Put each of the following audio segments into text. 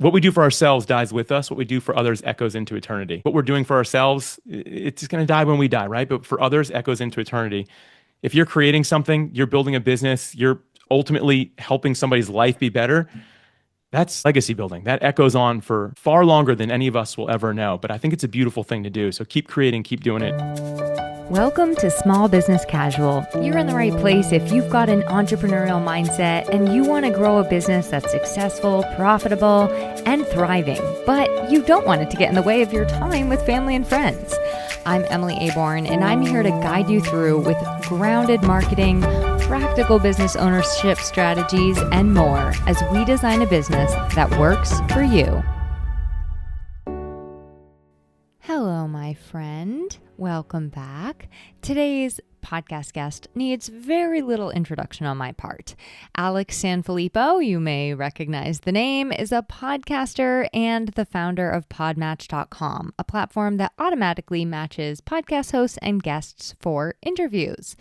what we do for ourselves dies with us. What we do for others echoes into eternity. What we're doing for ourselves, it's going to die when we die, right? But for others, echoes into eternity. If you're creating something, you're building a business, you're ultimately helping somebody's life be better, that's legacy building. That echoes on for far longer than any of us will ever know. But I think it's a beautiful thing to do. So keep creating, keep doing it. Welcome to Small Business Casual. You're in the right place if you've got an entrepreneurial mindset and you want to grow a business that's successful, profitable, and thriving, but you don't want it to get in the way of your time with family and friends. I'm Emily Aborn, and I'm here to guide you through with grounded marketing, practical business ownership strategies, and more as we design a business that works for you. Hello, my friend. Welcome back. Today's podcast guest needs very little introduction on my part. Alex Sanfilippo, you may recognize the name, is a podcaster and the founder of PodMatch.com, a platform that automatically matches podcast hosts and guests for interviews.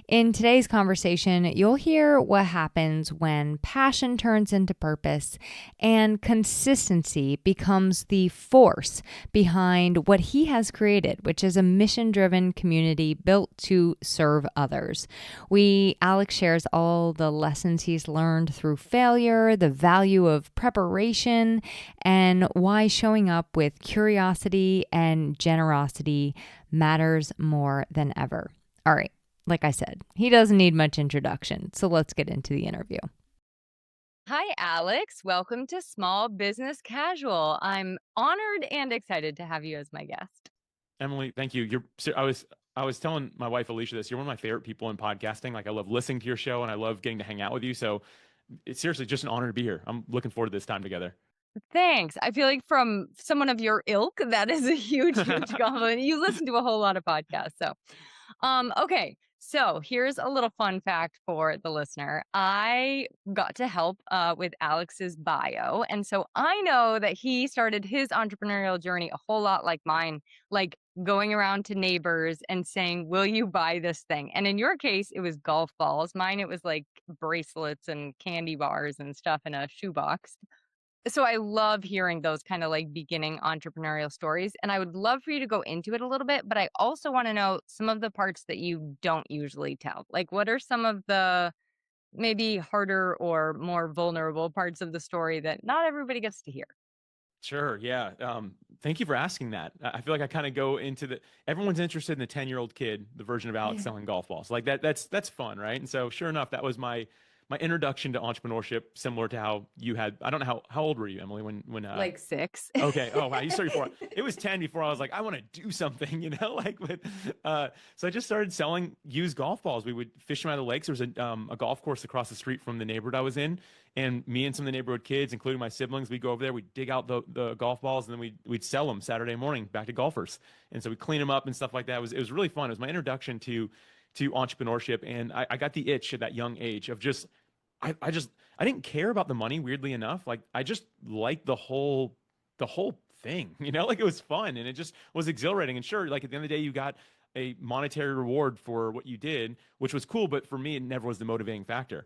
In today's conversation, you'll hear what happens when passion turns into purpose and consistency becomes the force behind what he has created, which is a mission-driven community built to serve others. Alex shares all the lessons he's learned through failure, the value of preparation, and why showing up with curiosity and generosity matters more than ever. All right, like I said, he doesn't need much introduction, so let's get into the interview. Hi, Alex. Welcome to Small Business Casual. I'm honored and excited to have you as my guest. Emily, thank you. I was telling my wife, Alicia, this. You're one of my favorite people in podcasting. Like, I love listening to your show and I love getting to hang out with you. So it's seriously just an honor to be here. I'm looking forward to this time together. Thanks. I feel like from someone of your ilk, that is a huge compliment. You listen to a whole lot of podcasts. So, okay. So here's a little fun fact for the listener. I got to help with Alex's bio. And so I know that he started his entrepreneurial journey a whole lot like mine, like going around to neighbors and saying, will you buy this thing? And in your case, it was golf balls. Mine, it was like bracelets and candy bars and stuff in a shoebox. So I love hearing those kind of like beginning entrepreneurial stories. And I would love for you to go into it a little bit, but I also want to know some of the parts that you don't usually tell. Like, what are some of the maybe harder or more vulnerable parts of the story that not everybody gets to hear? Sure. Yeah. Thank you for asking that. I feel like I kind of go into everyone's interested in the 10-year-old kid, the version of Alex selling golf balls. Like that's fun, right? And so sure enough, that was my introduction to entrepreneurship, similar to how you had. I don't know how old were you, Emily, when like 6. Okay. Oh wow, you started before. It was 10 before I was like, I want to do something, like with. So I just started selling used golf balls. We would fish them out of the lakes. There was a golf course across the street from the neighborhood I was in, and me and some of the neighborhood kids, including my siblings, we'd go over there. We'd dig out the golf balls, and then we'd sell them Saturday morning back to golfers. And so we clean them up and stuff like that. It was really fun. It was my introduction to entrepreneurship, and I got the itch at that young age of just. I didn't care about the money, weirdly enough. Like, I just liked the whole thing, like it was fun and it just was exhilarating. And sure, like at the end of the day, you got a monetary reward for what you did, which was cool. But for me, it never was the motivating factor.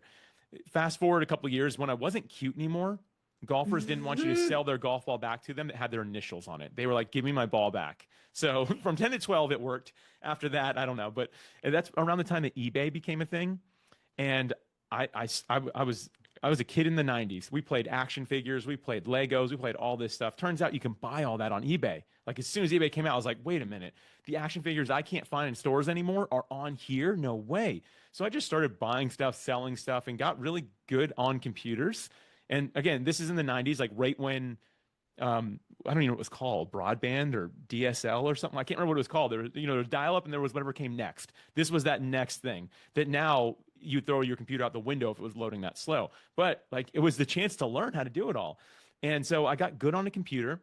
Fast forward a couple of years when I wasn't cute anymore, golfers didn't want you to sell their golf ball back to them that had their initials on it. They were like, give me my ball back. So from 10 to 12, it worked. After that, I don't know. But that's around the time that eBay became a thing. And I was a kid in the 90s. We played action figures, we played Legos, we played all this stuff. Turns out you can buy all that on eBay. Like, as soon as eBay came out, I was like, wait a minute. The action figures I can't find in stores anymore are on here? No way. So I just started buying stuff, selling stuff, and got really good on computers. And again, this is in the 90s, like right when I don't even know what it was called, broadband or DSL or something. I can't remember what it was called. There was, there was dial-up and there was whatever came next. This was that next thing that now you throw your computer out the window if it was loading that slow. But like, it was the chance to learn how to do it all. And so I got good on a computer.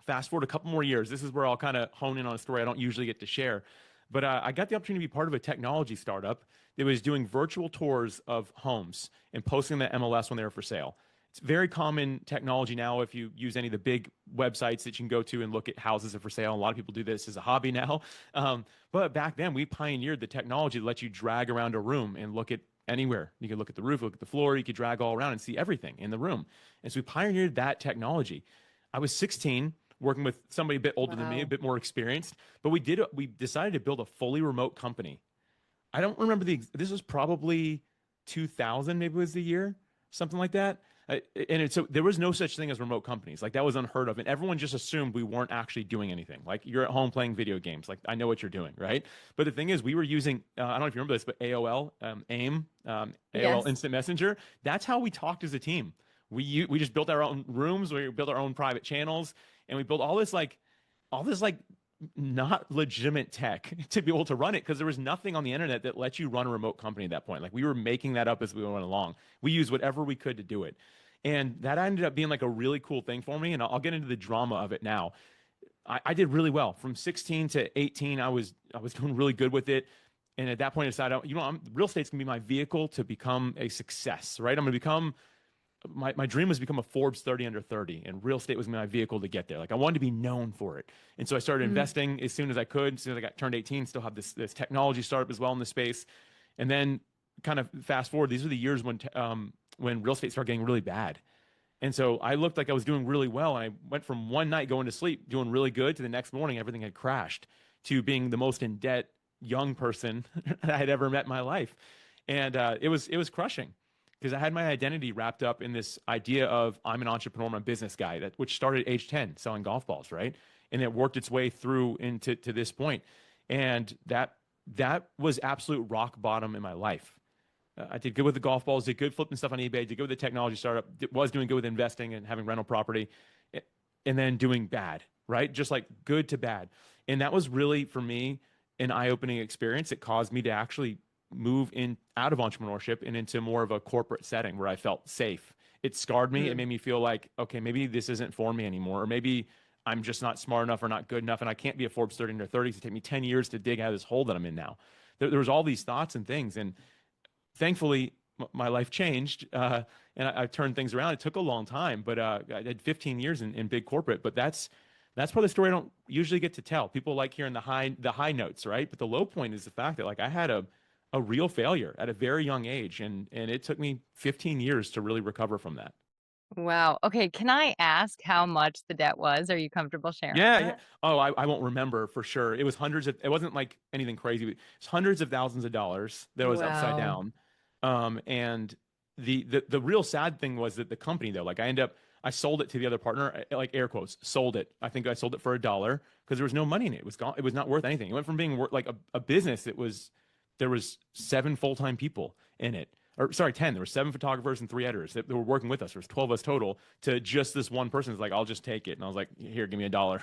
Fast forward a couple more years. This is where I'll kind of hone in on a story I don't usually get to share. But I got the opportunity to be part of a technology startup that was doing virtual tours of homes and posting them to MLS when they were for sale. It's very common technology now. If you use any of the big websites that you can go to and look at houses that are for sale, a lot of people do this as a hobby now. But back then, we pioneered the technology that lets you drag around a room and look at anywhere. You could look at the roof, look at the floor, you could drag all around and see everything in the room. And so we pioneered that technology. I was 16, working with somebody a bit older than me, a Wow. bit more experienced, but we decided to build a fully remote company. I don't remember this was probably 2000, maybe was the year, something like that. So there was no such thing as remote companies. Like that was unheard of. And everyone just assumed we weren't actually doing anything. Like you're at home playing video games. Like I know what you're doing, right? But the thing is, we were using, I don't know if you remember this, but AOL, AIM, AOL Yes. Instant Messenger. That's how we talked as a team. We just built our own rooms. We built our own private channels, and we built all this like not legitimate tech to be able to run it because there was nothing on the internet that lets you run a remote company at that point. Like we were making that up as we went along. We used whatever we could to do it. And that ended up being like a really cool thing for me. And I'll get into the drama of it now. I did really well from 16 to 18. I was doing really good with it. And at that point, I decided, real estate's gonna be my vehicle to become a success, right? I'm gonna become my dream was to become a Forbes 30 under 30, and real estate was my vehicle to get there. Like I wanted to be known for it. And so I started Mm. investing as soon as I could. As soon as I got turned 18, still have this technology startup as well in the space. And then kind of fast forward, these are the years when real estate started getting really bad. And so I looked like I was doing really well. And I went from one night going to sleep, doing really good, to the next morning, everything had crashed, to being the most in debt young person I had ever met in my life. And it was crushing because I had my identity wrapped up in this idea of I'm an entrepreneur, I'm a business guy, which started at age 10 selling golf balls, right? And it worked its way through into this point. And that was absolute rock bottom in my life. I did good with the golf balls, did good flipping stuff on eBay, did good with the technology startup, was doing good with investing and having rental property, and then doing bad, right? Just like good to bad. And that was really, for me, an eye-opening experience. It caused me to actually move in out of entrepreneurship and into more of a corporate setting where I felt safe. It scarred me. It Mm. made me feel like, okay, maybe this isn't for me anymore, or maybe I'm just not smart enough or not good enough, and I can't be a Forbes 30 under 30. It's take me 10 years to dig out of this hole that I'm in now. There was all these thoughts and things, and thankfully my life changed, and I turned things around. It took a long time, but I had 15 years in big corporate. But that's probably the story I don't usually get to tell. People like hearing the high notes, right? But the low point is the fact that like I had a real failure at a very young age, and it took me 15 years to really recover from that. Wow. Okay. Can I ask how much the debt was? Are you comfortable sharing Yeah, yeah. that? Oh, I won't remember for sure. It was hundreds of. It wasn't like anything crazy. It's hundreds of thousands of dollars that was upside Wow. down. And the real sad thing was that the company though, like I sold it to the other partner, like air quotes, sold it. I think I sold it for $1 because there was no money in it. It was gone. It was not worth anything. It went from being like a business. There was 7 full-time people in it. Or sorry, 10. There were 7 photographers and 3 editors that were working with us. There was 12 of us total, to just this one person who's like, I'll just take it. And I was like, here, give me $1.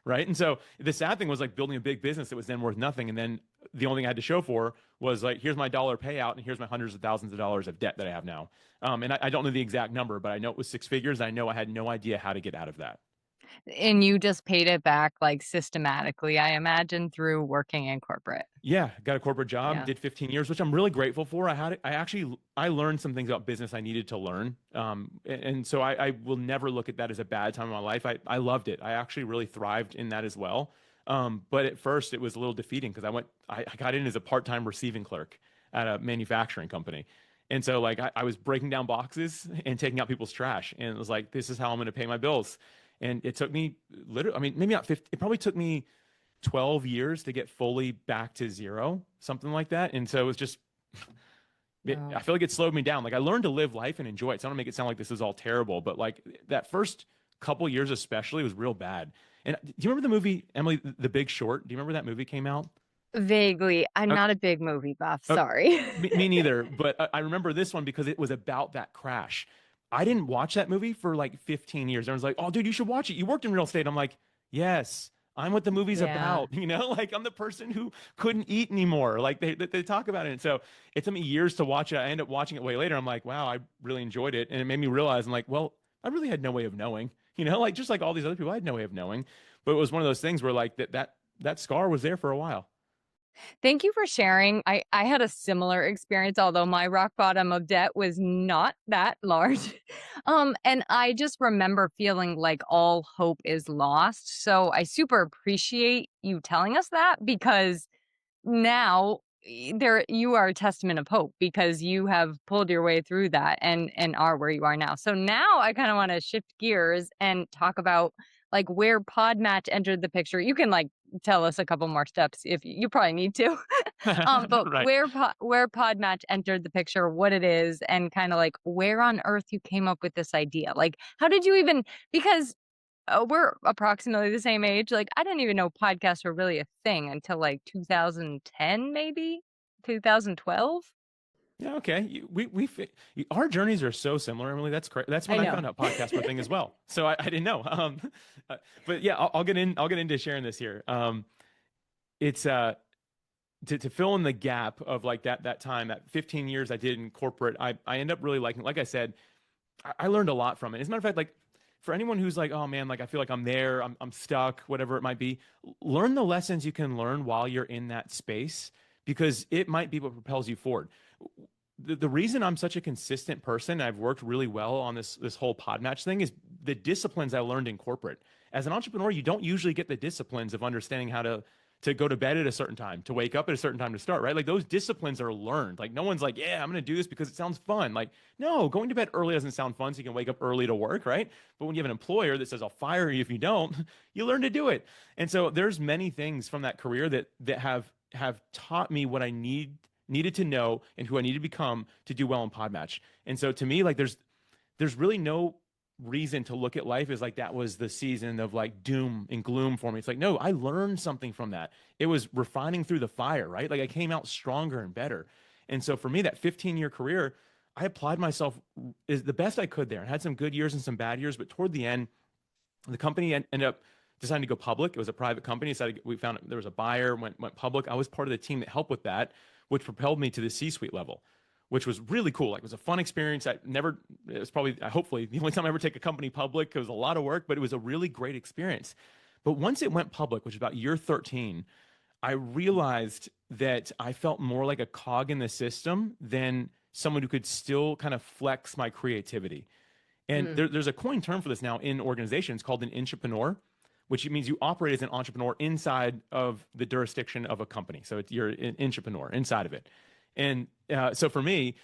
Right. And so the sad thing was like building a big business that was then worth nothing. And then the only thing I had to show for was like, here's my dollar payout and here's my hundreds of thousands of dollars of debt that I have now. And I don't know the exact number, but I know it was 6 figures. I know I had no idea how to get out of that. And you just paid it back like systematically, I imagine, through working in corporate. Yeah, got a corporate job, Yeah. did 15 years, which I'm really grateful for. I learned some things about business I needed to learn. And so I will never look at that as a bad time in my life. I loved it. I actually really thrived in that as well. But at first it was a little defeating because I got in as a part-time receiving clerk at a manufacturing company. And so like I was breaking down boxes and taking out people's trash. And it was like, this is how I'm going to pay my bills. And it took me literally, I mean, maybe not 50, it probably took me 12 years to get fully back to zero, something like that. And so it was just, I Wow. feel like it slowed me down. Like I learned to live life and enjoy it. So I don't make it sound like this is all terrible, but like that first couple years especially was real bad. And do you remember the movie Emily, The Big Short? Do you remember that movie came out? Vaguely. I'm Uh, not a big movie buff. uh, Sorry. me neither, but I remember this one because it was about that crash. I didn't watch that movie for like 15 years. Everyone's like, "Oh, dude, you should watch it. You worked in real estate." I'm like, "Yes, I'm what the movie's Yeah. about." Like I'm the person who couldn't eat anymore. Like they talk about it. And so it took me years to watch it. I ended up watching it way later. I'm like, "Wow, I really enjoyed it." And it made me realize, I'm like, "Well, I really had no way of knowing." Like just like all these other people, I had no way of knowing. But it was one of those things where like that scar was there for a while. Thank you for sharing. I had a similar experience, although my rock bottom of debt was not that large. And I just remember feeling like all hope is lost. So I super appreciate you telling us that because now there you are a testament of hope because you have pulled your way through that and are where you are now. So now I kind of want to shift gears and talk about like where PodMatch entered the picture. You can like tell us a couple more steps if you probably need to. But Right. where PodMatch entered the picture, what it is, and kind of like where on earth you came up with this idea. Like, how did you even? Because we're approximately the same age. Like, I didn't even know podcasts were really a thing until like 2010, maybe 2012. Yeah. Okay. Our journeys are so similar, Emily. That's correct. That's I when I know. found out podcasts were a thing as well. So I didn't know. But yeah, I'll get in. I'll get into sharing this here. It's to fill in the gap of like that time, that 15 years I did in corporate. I end up really liking. Like I said, I learned a lot from it. As a matter of fact, like for anyone who's like, oh man, like I feel like I'm there, I'm stuck, whatever it might be, learn the lessons you can learn while you're in that space because it might be what propels you forward. The reason I'm such a consistent person, I've worked really well on this whole PodMatch thing, is the disciplines I learned in corporate. As an entrepreneur, you don't usually get the disciplines of understanding how to go to bed at a certain time, to wake up at a certain time to start, right? Like those disciplines are learned. Like no one's like, yeah, I'm going to do this because it sounds fun. Like, no, going to bed early doesn't sound fun. So you can wake up early to work, right? But when you have an employer that says, I'll fire you if you don't, you learn to do it. And so there's many things from that career that have taught me what I needed to know and who I need to become to do well in PodMatch. And so to me, like there's really no reason to look at life as like that was the season of like doom and gloom for me. It's like, no, I learned something from that. It was refining through the fire, right? Like I came out stronger and better. And so for me, that 15-year career, I applied myself is the best I could there and had some good years and some bad years. But toward the end, the company ended up deciding to go public. It was a private company. So we found there was a buyer, went public. I was part of the team that helped with that, which propelled me to the C-suite level, which was really cool. Like it was a fun experience. It was probably, hopefully the only time I ever take a company public. It was a lot of work, but it was a really great experience. But once it went public, which was about year 13, I realized that I felt more like a cog in the system than someone who could still kind of flex my creativity. And there's a coined term for this now in organizations called an entrepreneur, which means you operate as an entrepreneur inside of the jurisdiction of a company. So you're an entrepreneur inside of it. And so for me,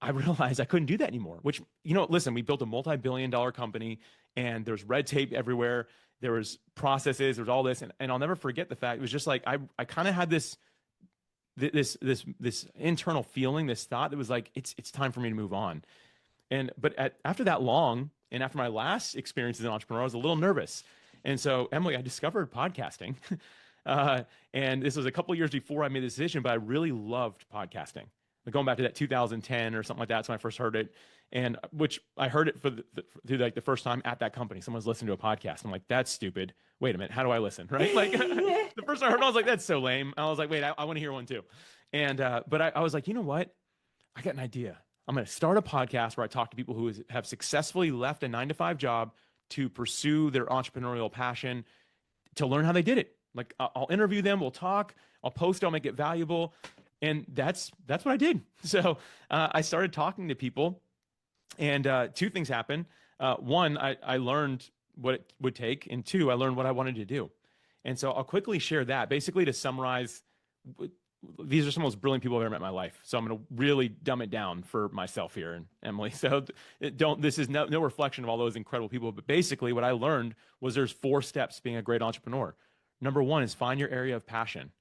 I realized I couldn't do that anymore, which, listen, we built a multi-billion-dollar company and there's red tape everywhere. There was processes, there's all this. And I'll never forget the fact, it was just like, I kind of had this internal feeling, this thought that was like, it's time for me to move on. But after that long, and after my last experience as an entrepreneur, I was a little nervous. And so, Emily, I discovered podcasting. And this was a couple of years before I made the decision, but I really loved podcasting. Like going back to that 2010 or something like that, that's when I first heard it. And which I heard it through like the first time at that company. Someone's listening to a podcast. I'm like, that's stupid. Wait a minute. How do I listen? Right? Like the first time I heard it, I was like, that's so lame. I was like, wait, I want to hear one too. And, but I was like, you know what? I got an idea. I'm going to start a podcast where I talk to people who have successfully left a 9-to-5 job to pursue their entrepreneurial passion, to learn how they did it. Like I'll interview them, we'll talk, I'll post, I'll make it valuable. And that's what I did. So I started talking to people and two things happened. One, I learned what it would take. And two, I learned what I wanted to do. And so I'll quickly share that. Basically to summarize, these are some of the most brilliant people I've ever met in my life. So I'm going to really dumb it down for myself here and Emily. So this is no reflection of all those incredible people. But basically what I learned was there's 4 steps to being a great entrepreneur. Number 1 is find your area of passion.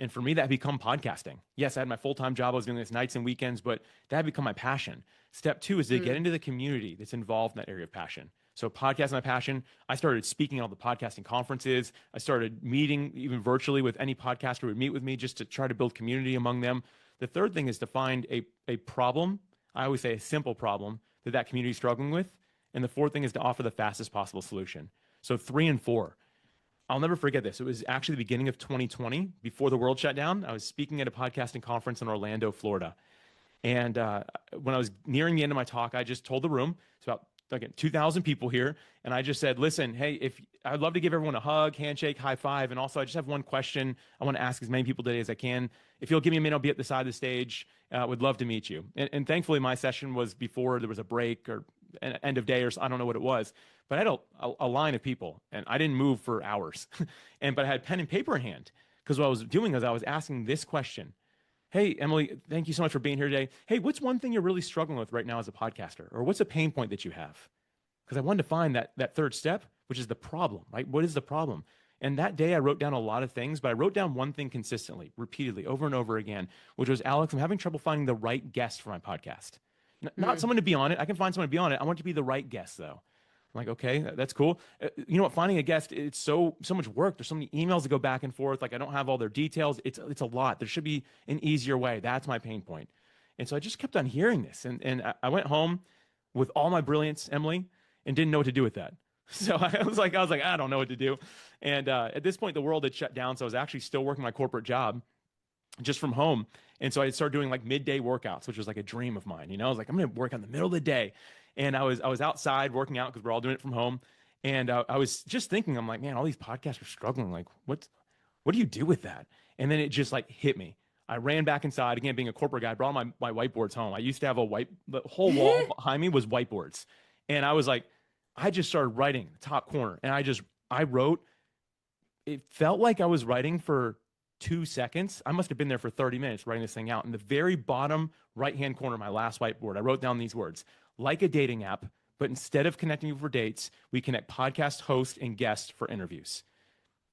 And for me, that had become podcasting. Yes, I had my full-time job. I was doing this nights and weekends, but that had become my passion. Step 2 is to get into the community that's involved in that area of passion. So podcasting, my passion. I started speaking at all the podcasting conferences. I started meeting even virtually with any podcaster who would meet with me just to try to build community among them. The third thing is to find a problem. I always say a simple problem that community is struggling with. And the fourth thing is to offer the fastest possible solution. So 3 and 4. I'll never forget this. It was actually the beginning of 2020, before the world shut down. I was speaking at a podcasting conference in Orlando, Florida. And when I was nearing the end of my talk, I just told the room, it's about 2,000 people here. And I just said, listen, hey, I'd love to give everyone a hug, handshake, high five. And also I just have one question I want to ask as many people today as I can. If you'll give me a minute, I'll be at the side of the stage. Would love to meet you. And thankfully my session was before there was a break or an end of day or I don't know what it was, but I had a line of people and I didn't move for hours. But I had pen and paper in hand because what I was doing is I was asking this question. hey, Emily, thank you so much for being here today. Hey, what's one thing you're really struggling with right now as a podcaster? Or what's a pain point that you have? Because I wanted to find that third step, which is the problem, right? What is the problem? And that day I wrote down a lot of things, but I wrote down one thing consistently, repeatedly, over and over again, which was, Alex, I'm having trouble finding the right guest for my podcast. Not someone to be on it. I can find someone to be on it. I want it to be the right guest, though. I'm like, okay, that's cool. You know what? Finding a guest, it's so much work. There's so many emails that go back and forth. Like, I don't have all their details. It's a lot. There should be an easier way. That's my pain point. And so I just kept on hearing this. And I went home with all my brilliance, Emily, and didn't know what to do with that. So I was like, I don't know what to do. And at this point, the world had shut down. So I was actually still working my corporate job just from home. And so I started doing like midday workouts, which was like a dream of mine. You know, I was like, I'm going to work out in the middle of the day. And I was outside working out because we're all doing it from home. And I was just thinking, I'm like, man, all these podcasts are struggling. Like, what do you do with that? And then it just like hit me. I ran back inside again, being a corporate guy, I brought my whiteboards home. I used to have the whole wall behind me was whiteboards. And I was like, I just started writing the top corner. And I wrote, it felt like I was writing for 2 seconds. I must have been there for 30 minutes writing this thing out. In the very bottom right-hand corner of my last whiteboard, I wrote down these words: like a dating app, but instead of connecting you for dates, we connect podcast hosts and guests for interviews.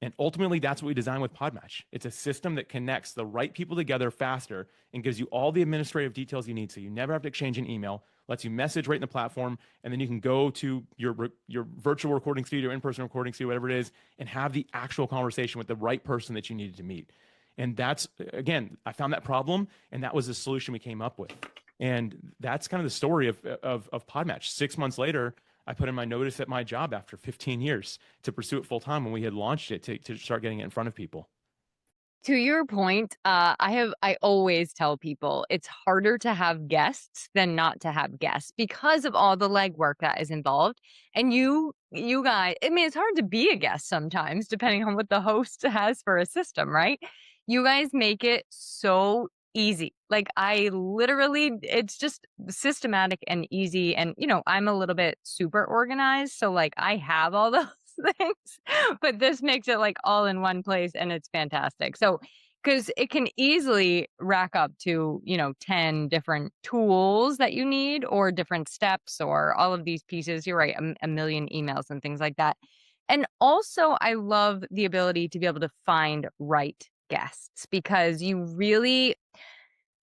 And ultimately, that's what we designed with PodMatch. It's a system that connects the right people together faster and gives you all the administrative details you need, so you never have to exchange an email, lets you message right in the platform, and then you can go to your virtual recording studio, in-person recording studio, whatever it is, and have the actual conversation with the right person that you needed to meet. And that's, again, I found that problem, and that was the solution we came up with. And that's kind of the story of PodMatch. 6 months later, I put in my notice at my job after 15 years to pursue it full time when we had launched it to start getting it in front of people. To your point, I always tell people it's harder to have guests than not to have guests because of all the legwork that is involved. And you guys, I mean, it's hard to be a guest sometimes, depending on what the host has for a system, right? You guys make it so easy. Like, I literally, it's just systematic and easy. And, you know, I'm a little bit super organized. So like, I have all those things, but this makes it like all in one place, and it's fantastic. So, because it can easily rack up to, you know, 10 different tools that you need, or different steps, or all of these pieces. You're right, a million emails and things like that. And also, I love the ability to be able to find right guests, because you really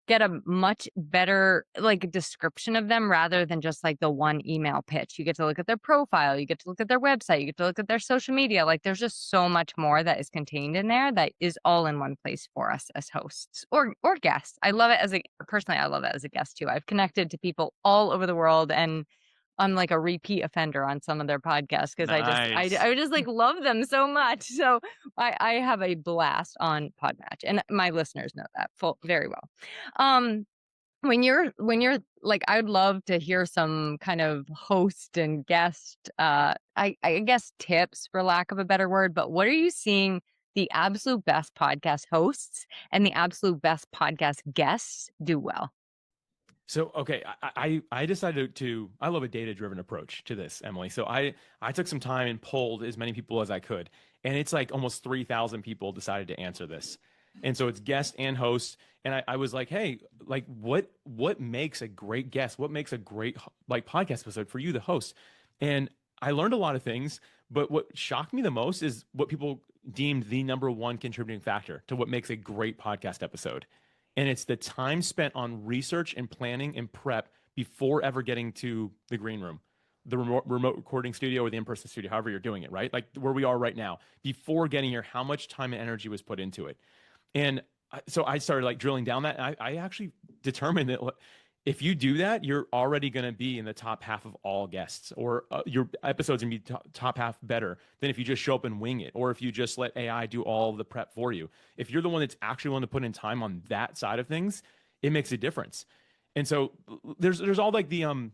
get a much better like description of them rather than just like the one email pitch. You get to look at their profile, you get to look at their website, you get to look at their social media. Like, there's just so much more that is contained in there that is all in one place for us as hosts or guests. I love it personally, I love it as a guest too. I've connected to people all over the world, and I'm like a repeat offender on some of their podcasts because Nice. I just like love them so much. So I have a blast on PodMatch, and my listeners know that very well. When you're like, I'd love to hear some kind of host and guest, I guess tips, for lack of a better word, but what are you seeing the absolute best podcast hosts and the absolute best podcast guests do well? So, okay, I decided I love a data-driven approach to this, Emily. So I took some time and polled as many people as I could. And it's like almost 3,000 people decided to answer this. And so it's guest and host. And I was like, hey, like what makes a great guest? What makes a great like podcast episode for you, the host? And I learned a lot of things, but what shocked me the most is what people deemed the number one contributing factor to what makes a great podcast episode. And it's the time spent on research and planning and prep before ever getting to the green room, the remote recording studio, or the in-person studio, however you're doing it, right? Like where we are right now, before getting here, how much time and energy was put into it. And so I started like drilling down that. And I actually determined that if you do that, you're already going to be in the top half of all guests, or your episodes going to be top half better than if you just show up and wing it, or if you just let AI do all the prep for you. If you're the one that's actually willing to put in time on that side of things, it makes a difference. And so there's all like the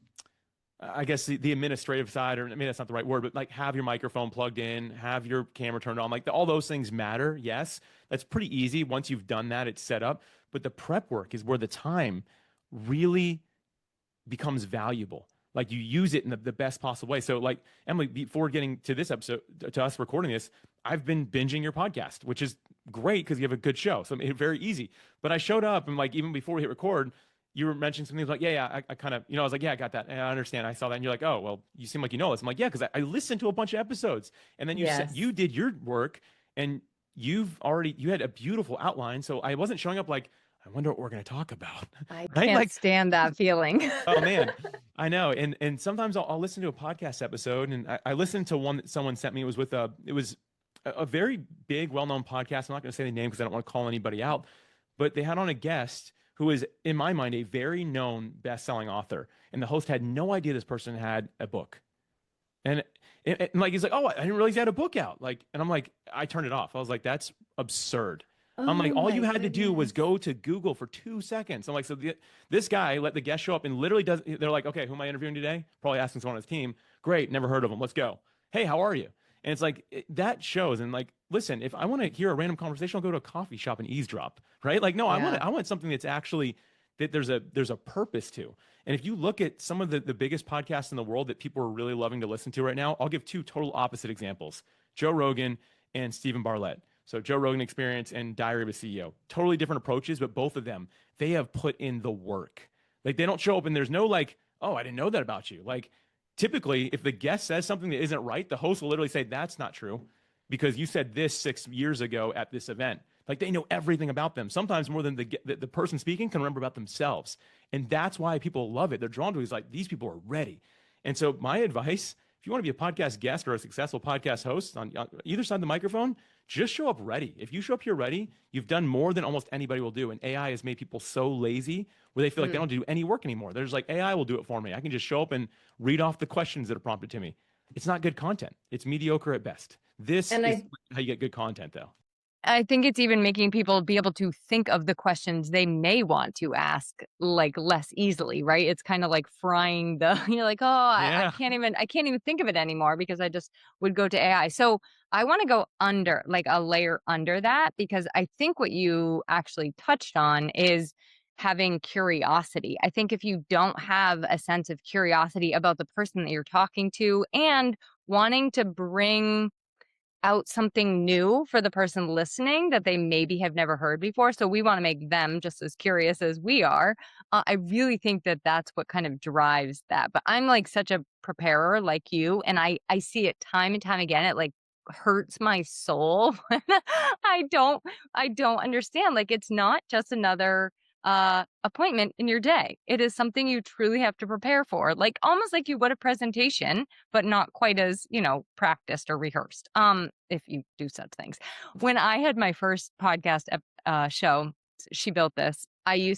I guess the administrative side, or I mean, that's not the right word, but like have your microphone plugged in, have your camera turned on, like all those things matter. Yes, that's pretty easy. Once you've done that, it's set up. But the prep work is where the time really becomes valuable. Like you use it in the best possible way. So like Emily, before getting to this episode, to us recording this, I've been binging your podcast, which is great because you have a good show. So it made it very easy. But I showed up and like, even before we hit record, you were mentioning something like, I kind of, I was like, yeah, I got that. And I understand. I saw that. And you're like, oh, well, you seem like you know this. I'm like, yeah, because I listened to a bunch of episodes. And then you said Yes. you did your work and you had a beautiful outline. So I wasn't showing up like, I wonder what we're going to talk about. I Right? can't Like, stand that feeling. oh man, I know. And sometimes I'll listen to a podcast episode, and I listened to one that someone sent me. It was with a very big, well-known podcast. I'm not going to say the name because I don't want to call anybody out, but they had on a guest who is, in my mind, a very known best-selling author. And the host had no idea this person had a book. And like, he's like, oh, I didn't realize he had a book out. Like, and I'm like, I turned it off. I was like, that's absurd. I'm like, all you had to do was go to Google for 2 seconds. I'm like, so this guy let the guest show up and literally they're like, okay, who am I interviewing today? Probably asking someone on his team. Great, never heard of him. Let's go. Hey, how are you? And it's like, that shows. And like, listen, if I want to hear a random conversation, I'll go to a coffee shop and eavesdrop, right? Like, no, Yeah. I want something that's actually, that there's a purpose to. And if you look at some of the biggest podcasts in the world that people are really loving to listen to right now, I'll give two total opposite examples: Joe Rogan and Stephen Bartlett. So Joe Rogan Experience and Diary of a CEO, totally different approaches, but both of them, they have put in the work. Like, they don't show up and there's no like, oh, I didn't know that about you. Like, typically, if the guest says something that isn't right, the host will literally say, that's not true because you said this 6 years ago at this event. Like, they know everything about them, sometimes more than the person speaking can remember about themselves. And that's why people love it. They're drawn to it. It's like, these people are ready. And so my advice, if you want to be a podcast guest or a successful podcast host on either side of the microphone, just show up ready. If you show up here ready, you've done more than almost anybody will do. And AI has made people so lazy where they feel like they don't do any work anymore. There's like, AI will do it for me. I can just show up and read off the questions that are prompted to me. It's not good content. It's mediocre at best. This is how you get good content, though. I think it's even making people be able to think of the questions they may want to ask like less easily, right? It's kind of like frying the, you're like, oh, I can't even think of it anymore because I just would go to AI. So I want to go under, like a layer under that, because I think what you actually touched on is having curiosity. I think if you don't have a sense of curiosity about the person that you're talking to and wanting to bring out something new for the person listening that they maybe have never heard before. So we want to make them just as curious as we are. I really think that that's what kind of drives that. But I'm like such a preparer like you, and I see it time and time again. It like hurts my soul when I don't understand. Like, it's not just another appointment in your day. It is something you truly have to prepare for, like almost like you would a presentation, but not quite as, practiced or rehearsed. If you do such things. When I had my first podcast show, She Built This, I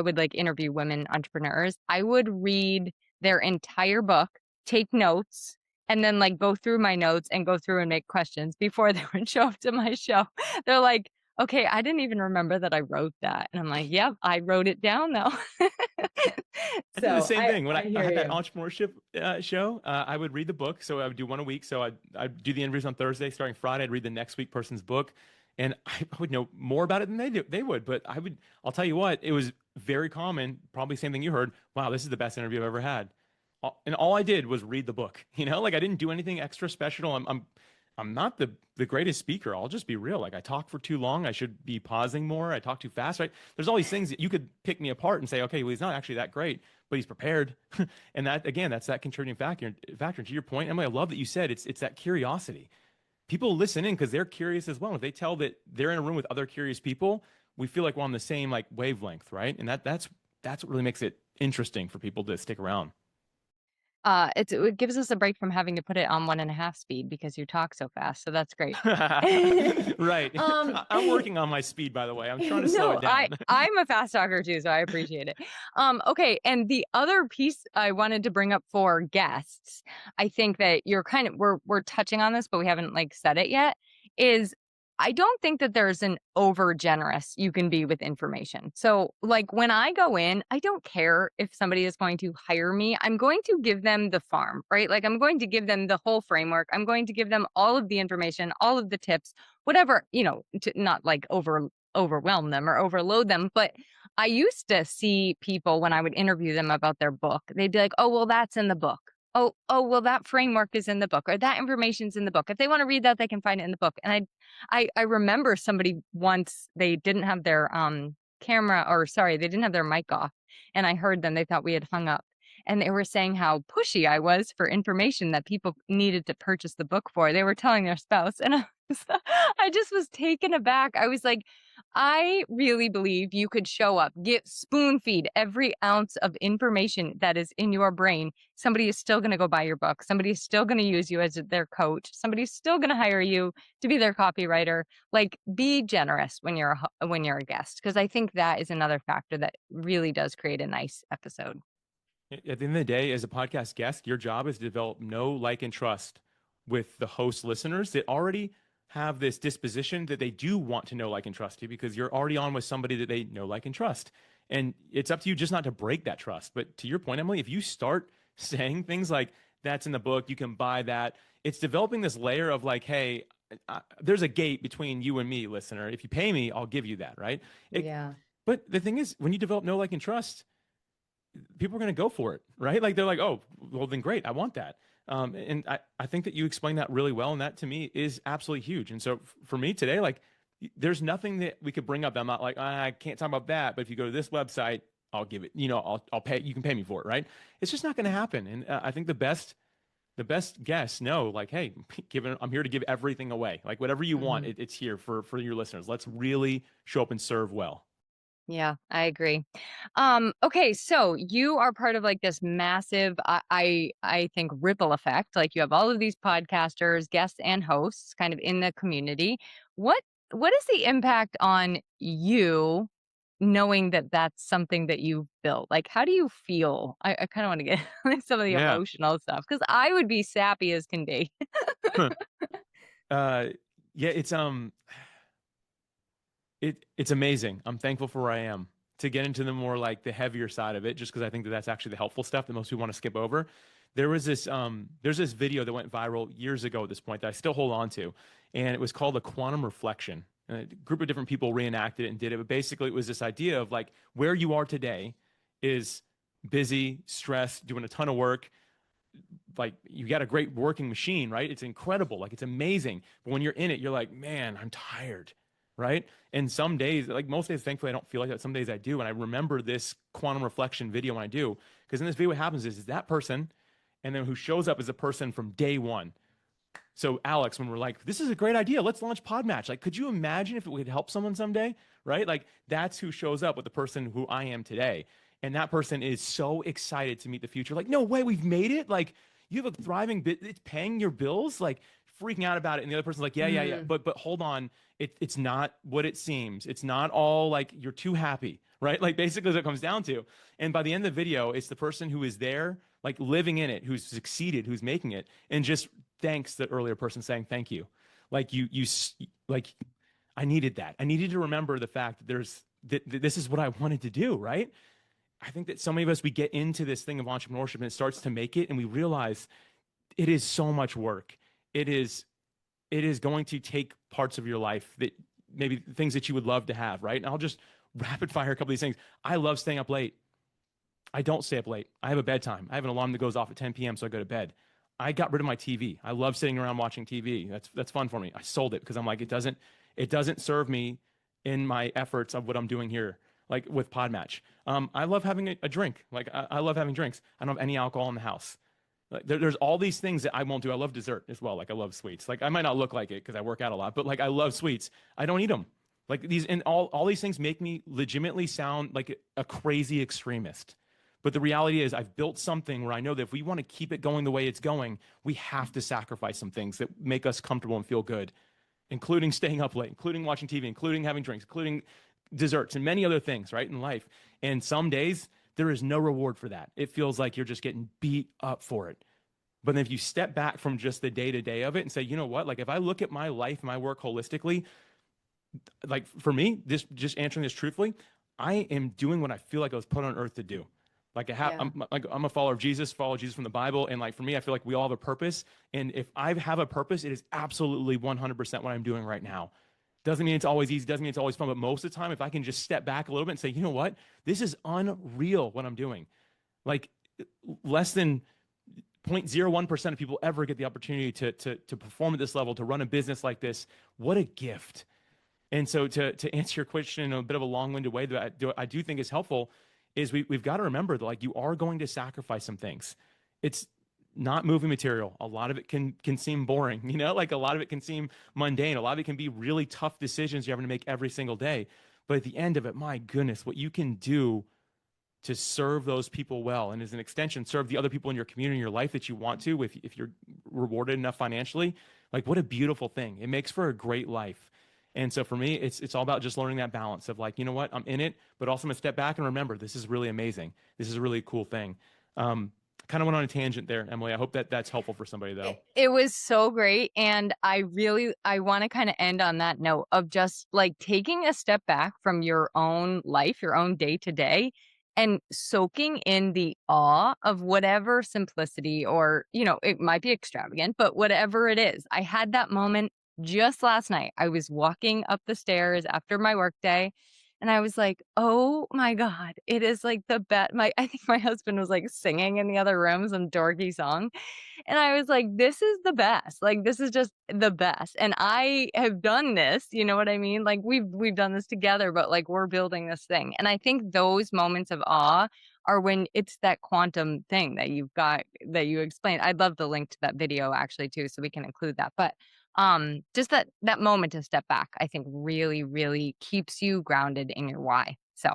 would like interview women entrepreneurs. I would read their entire book, take notes, and then like go through my notes and go through and make questions before they would show up to my show. They're like, okay, I didn't even remember that I wrote that. And I'm like, yep, I wrote it down though. I did the same thing when I had that entrepreneurship show. I would read the book, so I would do one a week. So I'd do the interviews on Thursday, starting Friday. I'd read the next week person's book, and I would know more about it than they would. But I'll tell you what, it was very common. Probably same thing you heard. Wow, this is the best interview I've ever had. And all I did was read the book. Like, I didn't do anything extra special. I'm not the greatest speaker. I'll just be real. Like, I talk for too long. I should be pausing more. I talk too fast, right? There's all these things that you could pick me apart and say, okay, well, he's not actually that great, but he's prepared. And that, again, that's that contributing factor. And to your point, Emily, I love that you said it's that curiosity. People listen in because they're curious as well. If they tell that they're in a room with other curious people, we feel like we're on the same like wavelength, right? And that's what really makes it interesting for people to stick around. It gives us a break from having to put it on 1.5 speed because you talk so fast. So that's great. Right. I'm working on my speed, by the way. I'm trying to slow it down. I'm a fast talker too, so I appreciate it. Okay. And the other piece I wanted to bring up for guests, I think that we're touching on this, but we haven't like said it yet, is I don't think that there's an over generous you can be with information. So like when I go in, I don't care if somebody is going to hire me. I'm going to give them the farm, right? Like, I'm going to give them the whole framework. I'm going to give them all of the information, all of the tips, whatever, to not like overwhelm them or overload them. But I used to see people when I would interview them about their book, they'd be like, oh, well, that's in the book. Well, that framework is in the book, or that information's in the book. If they want to read that, they can find it in the book. And I remember somebody once, they didn't have their camera, or sorry, they didn't have their mic off. And I heard them, they thought we had hung up. And they were saying how pushy I was for information that people needed to purchase the book for. They were telling their spouse. And I just was taken aback. I was like, I really believe you could show up, get spoon feed every ounce of information that is in your brain. Somebody is still going to go buy your book. Somebody is still going to use you as their coach. Somebody's still going to hire you to be their copywriter. Like, be generous when you're a guest, because I think that is another factor that really does create a nice episode. At the end of the day, as a podcast guest, your job is to develop know, like, and trust with the host listeners that already have this disposition that they do want to know, like, and trust you, because you're already on with somebody that they know, like, and trust. And it's up to you just not to break that trust. But to your point, Emily, if you start saying things like, that's in the book, you can buy that, it's developing this layer of like, hey, there's a gate between you and me, listener. If you pay me, I'll give you that, right? Yeah. But the thing is, when you develop know, like, and trust, people are going to go for it, right? Like, they're like, oh, well, then great, I want that. And I think that you explained that really well. And that to me is absolutely huge. And so for me today, like, there's nothing that we could bring up. I'm not like, I can't talk about that. But if you go to this website, I'll give it, I'll pay, you can pay me for it. Right. It's just not going to happen. And I think the best guests know, like, hey, I'm here to give everything away. Like, whatever you want, it's here for your listeners. Let's really show up and serve well. Yeah, I agree. Okay, so you are part of like this massive, I think, ripple effect. Like, you have all of these podcasters, guests, and hosts kind of in the community. What is the impact on you knowing that that's something that you've built? Like, how do you feel? I kind of want to get some of the Yeah. emotional stuff, because I would be sappy as can be. Yeah, it's amazing. I'm thankful for where I am. To get into the more like the heavier side of it, just because I think that that's actually the helpful stuff that most people want to skip over. There's this video that went viral years ago at this point that I still hold on to, and it was called a quantum reflection. And a group of different people reenacted it and did it, but basically it was this idea of like, where you are today is busy, stressed, doing a ton of work. Like, you got a great working machine, right? It's incredible, like, it's amazing. But when you're in it, you're like, man, I'm tired. Right. And some days, like most days, thankfully, I don't feel like that. Some days I do. And I remember this quantum reflection video when I do, because in this video, what happens is that person, and then who shows up is a person from day one. So Alex, when we're like, this is a great idea, let's launch PodMatch. Like, could you imagine if it would help someone someday? Right. Like, that's who shows up with the person who I am today. And that person is so excited to meet the future. Like, no way, we've made it. Like, you have a thriving bit, it's paying your bills, like freaking out about it. And the other person's like, yeah. But hold on. It's not what it seems. It's not all like you're too happy, right? Like, basically what it comes down to. And by the end of the video, it's the person who is there, like living in it, who's succeeded, who's making it, and just thanks the earlier person, saying thank you. Like, like, I needed that. I needed to remember the fact that this is what I wanted to do, right? I think that so many of us, we get into this thing of entrepreneurship and it starts to make it, and we realize it is so much work. It is going to take parts of your life, that maybe things that you would love to have, right? And I'll just rapid fire a couple of these things. I love staying up late. I don't stay up late. I have a bedtime. I have an alarm that goes off at 10 p.m. so I go to bed. I got rid of my TV. I love sitting around watching TV. That's fun for me. I sold it because I'm like, it doesn't serve me in my efforts of what I'm doing here, like with PodMatch. I love having a drink. Like, I love having drinks. I don't have any alcohol in the house. Like, there's all these things that I won't do. I love dessert as well. Like, I love sweets. Like, I might not look like it because I work out a lot, but like, I love sweets. I don't eat them. Like, all these things make me legitimately sound like a crazy extremist. But the reality is, I've built something where I know that if we want to keep it going the way it's going, we have to sacrifice some things that make us comfortable and feel good, including staying up late, including watching TV, including having drinks, including desserts, and many other things, right, in life. And some days, there is no reward for that. It feels like you're just getting beat up for it. But then if you step back from just the day-to-day of it and say, you know what, like, if I look at my life, my work holistically, like, for me, just answering this truthfully, I am doing what I feel like I was put on earth to do. Like, I'm a follower of Jesus, follow Jesus from the Bible. And like, for me, I feel like we all have a purpose. And if I have a purpose, it is absolutely 100% what I'm doing right now. Doesn't mean it's always easy, doesn't mean it's always fun, but most of the time, if I can just step back a little bit and say, you know what, this is unreal what I'm doing. Like less than 0.01% of people ever get the opportunity to perform at this level, to run a business like this. What a gift. And so to answer your question in a bit of a long-winded way that I do think is helpful is we've got to remember that like you are going to sacrifice some things. It's not moving material. A lot of it can seem boring, you know, like a lot of it can seem mundane. A lot of it can be really tough decisions you're having to make every single day. But at the end of it, my goodness, what you can do to serve those people well, and as an extension, serve the other people in your community, in your life that you want to, if you're rewarded enough financially, like what a beautiful thing. It makes for a great life. And so for me, it's all about just learning that balance of like, you know what, I'm in it, but also I'm gonna step back and remember, this is really amazing. This is a really cool thing. Kind of went on a tangent there, Emily. I hope that's helpful for somebody though. It was so great. And I want to kind of end on that note of just like taking a step back from your own life, your own day to day, and soaking in the awe of whatever simplicity or, you know, it might be extravagant, but whatever it is. I had that moment just last night. I was walking up the stairs after my workday. And I was like, oh my God, it is like the best. I think my husband was like singing in the other room some dorky song. And I was like, this is the best. Like, this is just the best. And I have done this, you know what I mean? Like we've done this together, but like we're building this thing. And I think those moments of awe are when it's that quantum thing that you've got, that you explained. I'd love the link to that video actually too, so we can include that. But just that moment to step back, I think really, really keeps you grounded in your why. So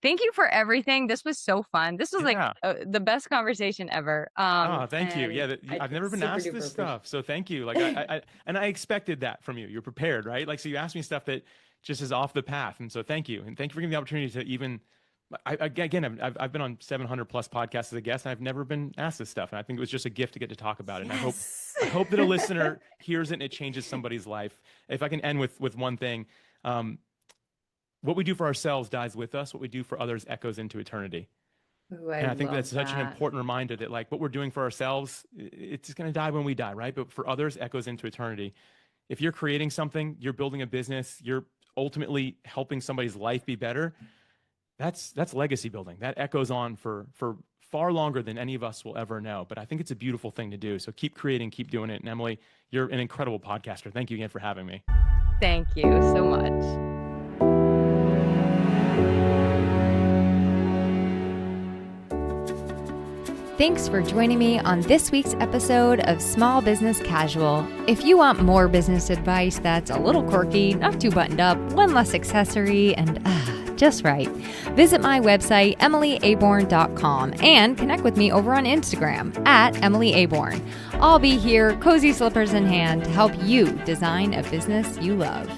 thank you for everything. This was so fun. This was like the best conversation ever. Thank you. Yeah. I've never been asked this stuff. So thank you. Like I expected that from you. You're prepared, right? Like, so you asked me stuff that just is off the path. And so thank you. And thank you for giving me the opportunity to even, I've been on 700 plus podcasts as a guest, and I've never been asked this stuff. And I think it was just a gift to get to talk about it. And I hope that a listener hears it and it changes somebody's life. If I can end with one thing, what we do for ourselves dies with us. What we do for others echoes into eternity. Ooh, and I think that's such an important reminder that like what we're doing for ourselves, it's going to die when we die, right? But for others, echoes into eternity. If you're creating something, you're building a business, you're ultimately helping somebody's life be better. That's legacy building. That echoes on for far longer than any of us will ever know. But I think it's a beautiful thing to do. So keep creating, keep doing it. And Emily, you're an incredible podcaster. Thank you again for having me. Thank you so much. Thanks for joining me on this week's episode of Small Business Casual. If you want more business advice that's a little quirky, not too buttoned up, one less accessory, and just right, visit my website, emilyaborn.com, and connect with me over on Instagram @EmilyAborn. I'll be here, cozy slippers in hand, to help you design a business you love.